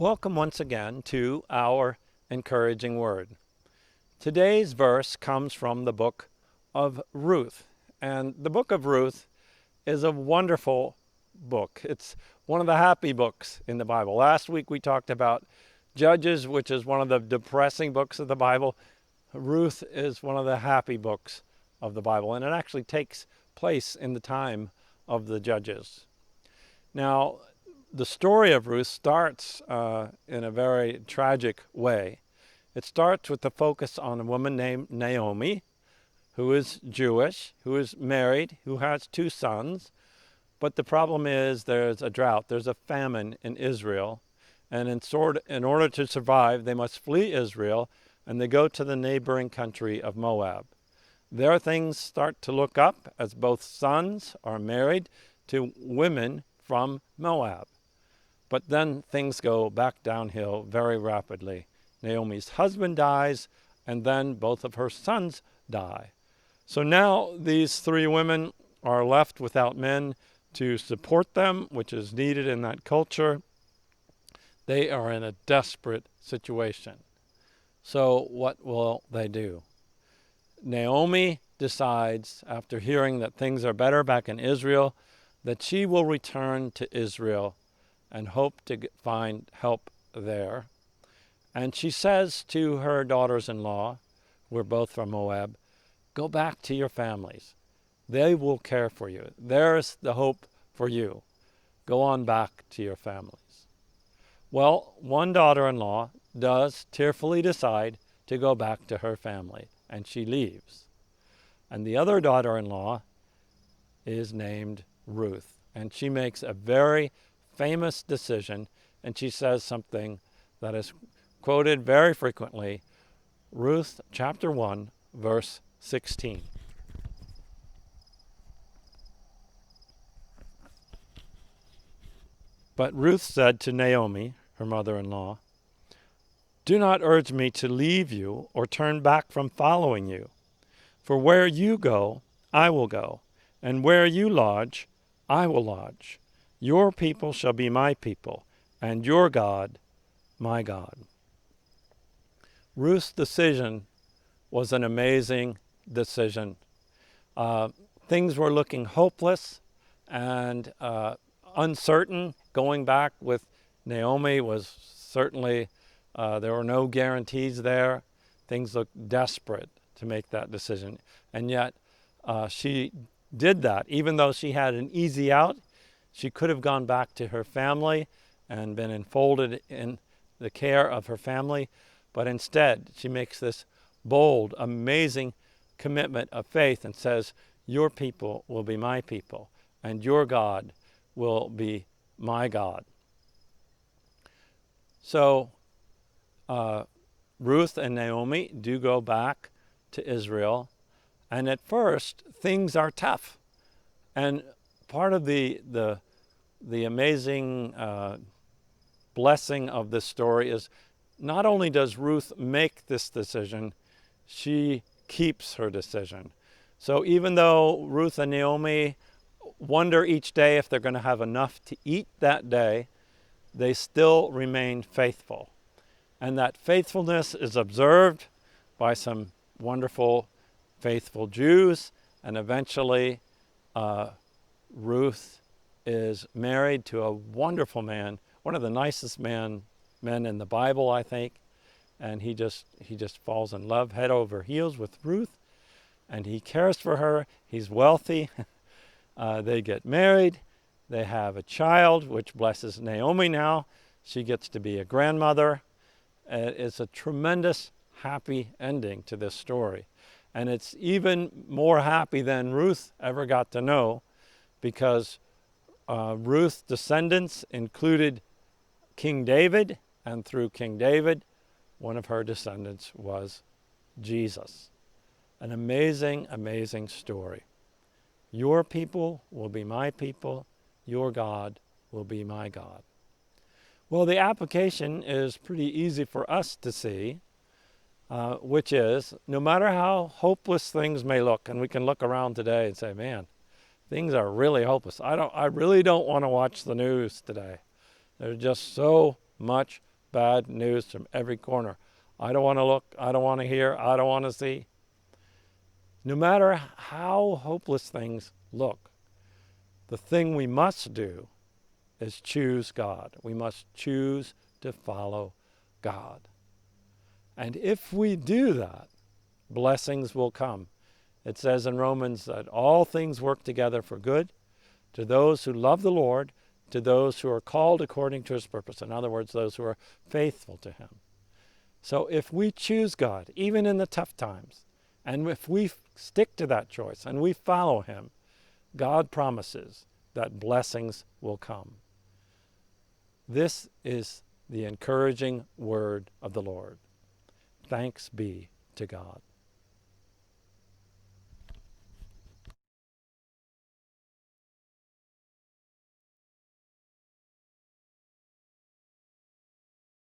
Welcome once again to our encouraging word. Today's verse comes from the book of Ruth. And the book of Ruth is a wonderful book. It's one of the happy books in the Bible. Last week we talked about Judges, which is one of the depressing books of the Bible. Ruth is one of the happy books of the Bible, and it actually takes place in the time of the Judges. Now, the story of Ruth starts in a very tragic way. It starts with the focus on a woman named Naomi, who is Jewish, who is married, who has 2 sons. But the problem is there's a drought, there's a famine in Israel. And in order to survive, they must flee Israel, and they go to the neighboring country of Moab. There things start to look up as both sons are married to women from Moab. But then things go back downhill very rapidly. Naomi's husband dies, and then both of her sons die. So now these 3 women are left without men to support them, which is needed in that culture. They are in a desperate situation. So what will they do? Naomi decides, after hearing that things are better back in Israel, that she will return to Israel and hope to find help there. And she says to her daughters-in-law, who are both from Moab, go back to your families. They will care for you. There's the hope for you. Go on back to your families. Well, one daughter-in-law does tearfully decide to go back to her family, and she leaves. And the other daughter-in-law is named Ruth, and she makes a very famous decision, and she says something that is quoted very frequently. Ruth chapter 1, verse 16. But Ruth said to Naomi, her mother-in-law, do not urge me to leave you or turn back from following you. For where you go, I will go, and where you lodge, I will lodge. Your people shall be my people, and your God, my God. Ruth's decision was an amazing decision. Things were looking hopeless and uncertain. Going back with Naomi was certainly, there were no guarantees there. Things looked desperate to make that decision. And yet she did that. Even though she had an easy out, she could have gone back to her family and been enfolded in the care of her family. But instead, she makes this bold, amazing commitment of faith and says, your people will be my people, and your God will be my God. So Ruth and Naomi do go back to Israel, and at first things are tough. And part of the amazing blessing of this story is not only does Ruth make this decision, she keeps her decision. So even though Ruth and Naomi wonder each day if they're going to have enough to eat that day, they still remain faithful. And that faithfulness is observed by some wonderful, faithful Jews, and eventually Ruth is married to a wonderful man, one of the nicest men in the Bible, I think. And he just falls in love head over heels with Ruth, and he cares for her. He's wealthy. They get married. They have a child, which blesses Naomi now. She gets to be a grandmother. It's a tremendous, happy ending to this story. And it's even more happy than Ruth ever got to know, because Ruth's descendants included King David, and through King David, one of her descendants was Jesus. An amazing, amazing story. Your people will be my people. Your God will be my God. Well, the application is pretty easy for us to see, which is, no matter how hopeless things may look, and we can look around today and say, man, things are really hopeless. I really don't want to watch the news today. There's just so much bad news from every corner. I don't want to look, I don't want to hear, I don't want to see. No matter how hopeless things look, the thing we must do is choose God. We must choose to follow God. And if we do that, blessings will come. It says in Romans that all things work together for good to those who love the Lord, to those who are called according to his purpose. In other words, those who are faithful to him. So if we choose God, even in the tough times, and if we stick to that choice and we follow him, God promises that blessings will come. This is the encouraging word of the Lord. Thanks be to God.